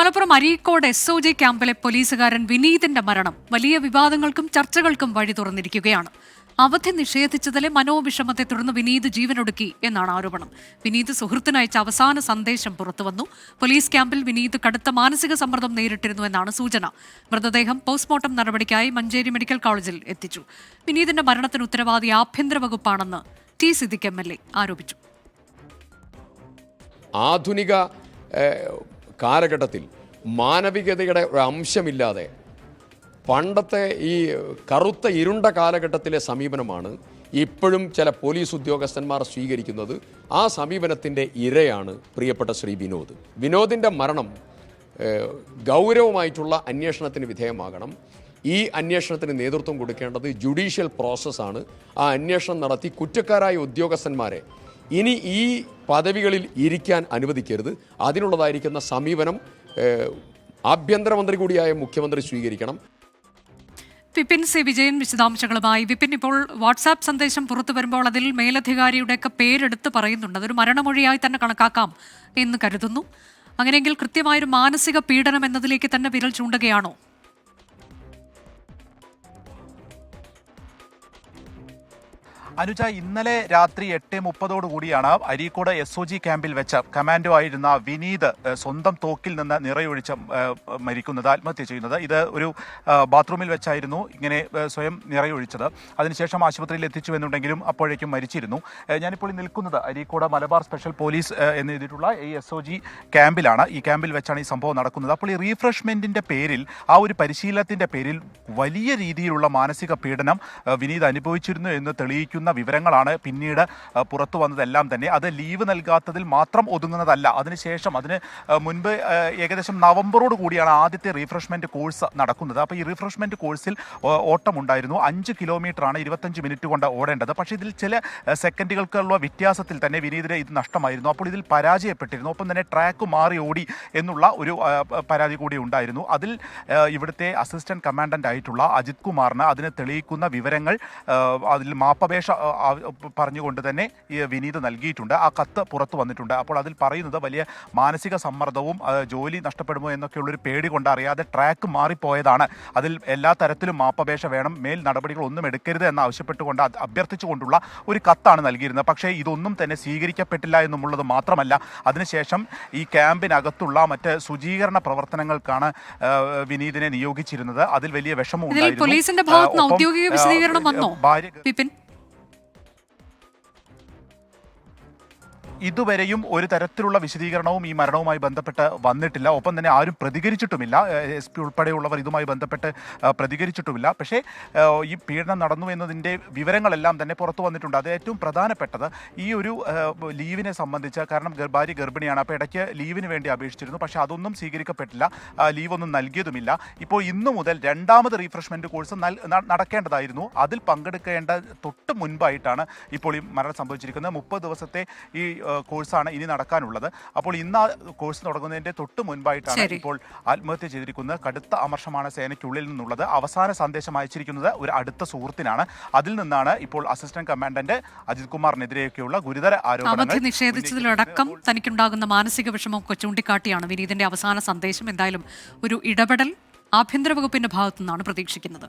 Malappuram Areekode SOG ക്യാമ്പിലെ പോലീസുകാരൻ വിനീതിന്റെ മരണം വലിയ വിവാദങ്ങൾക്കും ചർച്ചകൾക്കും വഴി തുറന്നിരിക്കുകയാണ്. അവധി നിഷേധിച്ചതിലെ മനോവിഷമത്തെ തുടർന്ന് വിനീത് ജീവനൊടുക്കി എന്നാണ് ആരോപണം. വിനീത് സുഹൃത്തിനയച്ച അവസാന സന്ദേശം പുറത്തുവന്നു. പോലീസ് ക്യാമ്പിൽ വിനീത് കടുത്ത മാനസിക സമ്മർദ്ദം നേരിട്ടിരുന്നു എന്നാണ് സൂചന. മൃതദേഹം പോസ്റ്റ്മോർട്ടം നടപടിക്കായി മഞ്ചേരി മെഡിക്കൽ കോളേജിൽ എത്തിച്ചു. വിനീതിന്റെ മരണത്തിന് ഉത്തരവാദി ആഭ്യന്തര വകുപ്പാണെന്ന് ടി സിദ്ദിഖ് MLA ആരോപിച്ചു. ആധുനിക കാലഘട്ടത്തിൽ മാനവികതയുടെ ഒരു അംശമില്ലാതെ പണ്ടത്തെ ഈ കറുത്ത ഇരുണ്ട കാലഘട്ടത്തിലെ സമീപനമാണ് ഇപ്പോഴും ചില പോലീസ് ഉദ്യോഗസ്ഥന്മാർ സ്വീകരിക്കുന്നത്. ആ സമീപനത്തിൻ്റെ ഇരയാണ് പ്രിയപ്പെട്ട ശ്രീ വിനോദ്. വിനോദിൻ്റെ മരണം ഗൗരവമായിട്ടുള്ള അന്വേഷണത്തിന് വിധേയമാകണം. ഈ അന്വേഷണത്തിന് നേതൃത്വം കൊടുക്കേണ്ടത് ജുഡീഷ്യൽ പ്രോസസ്സാണ്. ആ അന്വേഷണം നടത്തി കുറ്റക്കാരായ ഉദ്യോഗസ്ഥന്മാരെ ഇനി ഈ പദവികളിൽ ഇരിക്കാൻ അനുവദിക്കരുത്. അതിനുള്ളതായിരിക്കുന്ന സമീപനം ആഭ്യന്തരമന്ത്രി കൂടിയായ മുഖ്യമന്ത്രി സ്വീകരിക്കണം. വിപിൻ സി വിജയൻ വിശദാംശങ്ങളുമായി. വിപിൻ, ഇപ്പോൾ വാട്സാപ്പ് സന്ദേശം പുറത്തു വരുമ്പോൾ അതിൽ മേലധികാരിയുടെയൊക്കെ പേരെടുത്ത് പറയുന്നുണ്ട്. അതൊരു മരണമൊഴിയായി തന്നെ കണക്കാക്കാം എന്ന് കരുതുന്നു. അങ്ങനെയെങ്കിൽ കൃത്യമായൊരു മാനസിക പീഡനം എന്നതിലേക്ക് തന്നെ വിരൽ ചൂണ്ടുകയാണോ? അനുജ, ഇന്നലെ രാത്രി 8:30 കൂടിയാണ് അരീക്കോട് SOG ക്യാമ്പിൽ വെച്ച് കമാൻഡോ ആയിരുന്ന വിനീത് സ്വന്തം തോക്കിൽ നിന്ന് നിറയൊഴിച്ച് മരിക്കുന്നത്, ആത്മഹത്യ ചെയ്യുന്നത്. ഇത് ഒരു ബാത്റൂമിൽ വെച്ചായിരുന്നു ഇങ്ങനെ സ്വയം നിറയൊഴിച്ചത്. അതിനുശേഷം ആശുപത്രിയിൽ എത്തിച്ചു എന്നുണ്ടെങ്കിലും അപ്പോഴേക്കും മരിച്ചിരുന്നു. ഞാനിപ്പോൾ നിൽക്കുന്നത് അരീക്കോട് മലബാർ സ്പെഷ്യൽ പോലീസ് എന്ന് എഴുതിയിട്ടുള്ള ഈ SOG ക്യാമ്പിലാണ്. ഈ ക്യാമ്പിൽ വെച്ചാണ് ഈ സംഭവം നടക്കുന്നത്. അപ്പോൾ ഈ റീഫ്രഷ്മെൻറ്റിൻ്റെ പേരിൽ, ആ ഒരു പരിശീലനത്തിൻ്റെ പേരിൽ വലിയ രീതിയിലുള്ള മാനസിക പീഡനം വിനീത് അനുഭവിച്ചിരുന്നു എന്ന് തെളിയിക്കുന്ന വിവരങ്ങളാണ് പിന്നീട് പുറത്തു വന്നതെല്ലാം തന്നെ. അത് ലീവ് നൽകാത്തതിൽ മാത്രം ഒതുങ്ങുന്നതല്ല. അതിനുശേഷം അതിന് മുൻപ് ഏകദേശം നവംബറോട് കൂടിയാണ് ആദ്യത്തെ റീഫ്രഷ്മെൻറ്റ് കോഴ്സ് നടക്കുന്നത്. അപ്പോൾ ഈ റീഫ്രഷ്മെൻറ്റ് കോഴ്സിൽ ഓട്ടമുണ്ടായിരുന്നു. 5 കിലോമീറ്ററാണ് 25 മിനിറ്റ് കൊണ്ട് ഓടേണ്ടത്. പക്ഷേ ഇതിൽ ചില സെക്കൻഡുകൾക്കുള്ള വ്യത്യാസത്തിൽ തന്നെ വിനീതിന് ഇത് നഷ്ടമായിരുന്നു. അപ്പോൾ ഇതിൽ പരാജയപ്പെട്ടിരുന്നു. ഒപ്പം തന്നെ ട്രാക്ക് മാറി ഓടി എന്നുള്ള ഒരു പരാതി കൂടി ഉണ്ടായിരുന്നു. അതിൽ ഇവിടുത്തെ അസിസ്റ്റന്റ് കമാൻഡന്റ് ആയിട്ടുള്ള അജിത് കുമാറിന് അതിനെ തെളിയിക്കുന്ന വിവരങ്ങൾ അതിൽ മാപ്പപേക്ഷ പറഞ്ഞുകൊണ്ട് തന്നെ ഈ വിനീത് നൽകിയിട്ടുണ്ട്. ആ കത്ത് പുറത്തു വന്നിട്ടുണ്ട്. അപ്പോൾ അതിൽ പറയുന്നത് വലിയ മാനസിക സമ്മർദ്ദവും ജോലി നഷ്ടപ്പെടുമോ എന്നൊക്കെയുള്ളൊരു പേടി കൊണ്ട് അറിയാതെ ട്രാക്ക് മാറിപ്പോയതാണ്. അതിൽ എല്ലാ തരത്തിലും മാപ്പപേക്ഷ വേണം, മേൽ നടപടികൾ ഒന്നും എടുക്കരുത് എന്ന് ആവശ്യപ്പെട്ടുകൊണ്ട് അഭ്യർത്ഥിച്ചുകൊണ്ടുള്ള ഒരു കത്താണ് നൽകിയിരുന്നത്. പക്ഷേ ഇതൊന്നും തന്നെ സ്വീകരിക്കപ്പെട്ടില്ല എന്നുള്ളത് മാത്രമല്ല, അതിനുശേഷം ഈ ക്യാമ്പിനകത്തുള്ള മറ്റ് ശുചീകരണ പ്രവർത്തനങ്ങൾക്കാണ് വിനീതിനെ നിയോഗിച്ചിരുന്നത്. അതിൽ വലിയ വിഷമം ഉണ്ടായിരുന്നു. പോലീസിന്റെ ഭാഗത്ത് ഔദ്യോഗിക വിശദീകരണം വന്നോ വിപിൻ? ഇതുവരെയും ഒരു തരത്തിലുള്ള വിശദീകരണവും ഈ മരണവുമായി ബന്ധപ്പെട്ട് വന്നിട്ടില്ല. ഒപ്പം തന്നെ ആരും പ്രതികരിച്ചിട്ടുമില്ല. SP ഉൾപ്പെടെയുള്ളവർ ഇതുമായി ബന്ധപ്പെട്ട് പ്രതികരിച്ചിട്ടുമില്ല. പക്ഷേ ഈ പീഡനം നടന്നു എന്നതിൻ്റെ വിവരങ്ങളെല്ലാം തന്നെ പുറത്തു വന്നിട്ടുണ്ട്. അത് ഏറ്റവും പ്രധാനപ്പെട്ടത് ഈ ഒരു ലീവിനെ സംബന്ധിച്ച്. കാരണം ഭാര്യ ഗർഭിണിയാണ്. അപ്പോൾ ഇടയ്ക്ക് ലീവിന് വേണ്ടി അപേക്ഷിച്ചിരുന്നു. പക്ഷേ അതൊന്നും സ്വീകരിക്കപ്പെട്ടില്ല. ലീവൊന്നും നൽകിയതുമില്ല. ഇപ്പോൾ ഇന്നു മുതൽ രണ്ടാമത് റീഫ്രഷ്മെൻറ്റ് കോഴ്സ് നടക്കേണ്ടതായിരുന്നു. അതിൽ പങ്കെടുക്കേണ്ട തൊട്ട് മുൻപായിട്ടാണ് ഇപ്പോൾ ഈ മരണം സംഭവിച്ചിരിക്കുന്നത്. 30 ദിവസത്തെ ഈ കോഴ്സാണ് ഇനി നടക്കാനുള്ളത്. അപ്പോൾ ഇന്ന് ആ കോഴ്സ് തുടങ്ങുന്നതിന്റെ തൊട്ട് മുൻപായിട്ടാണ് ഇപ്പോൾ ആത്മഹത്യ ചെയ്തിരിക്കുന്നത്. കടുത്ത അമർഷമാണ് സേനയ്ക്കുള്ളിൽ നിന്നുള്ളത്. അവസാന സന്ദേശം അയച്ചിരിക്കുന്നത് ഒരു അടുത്ത സുഹൃത്തിനാണ്. അതിൽ നിന്നാണ് ഇപ്പോൾ അസിസ്റ്റന്റ് കമാൻഡന്റ് അജിത് കുമാറിനെതിരെയൊക്കെയുള്ള ഗുരുതര ആരോപണങ്ങൾ നിഷേധിച്ചതിലടക്കം തനിക്കുണ്ടാകുന്ന മാനസിക വിഷമമൊക്കെ ചൂണ്ടിക്കാട്ടിയാണ് വിനീതിന്റെ അവസാന സന്ദേശം. എന്തായാലും ഒരു ഇടപെടൽ ആഭ്യന്തര വകുപ്പിന്റെ ഭാഗത്തു നിന്നാണ് പ്രതീക്ഷിക്കുന്നത്.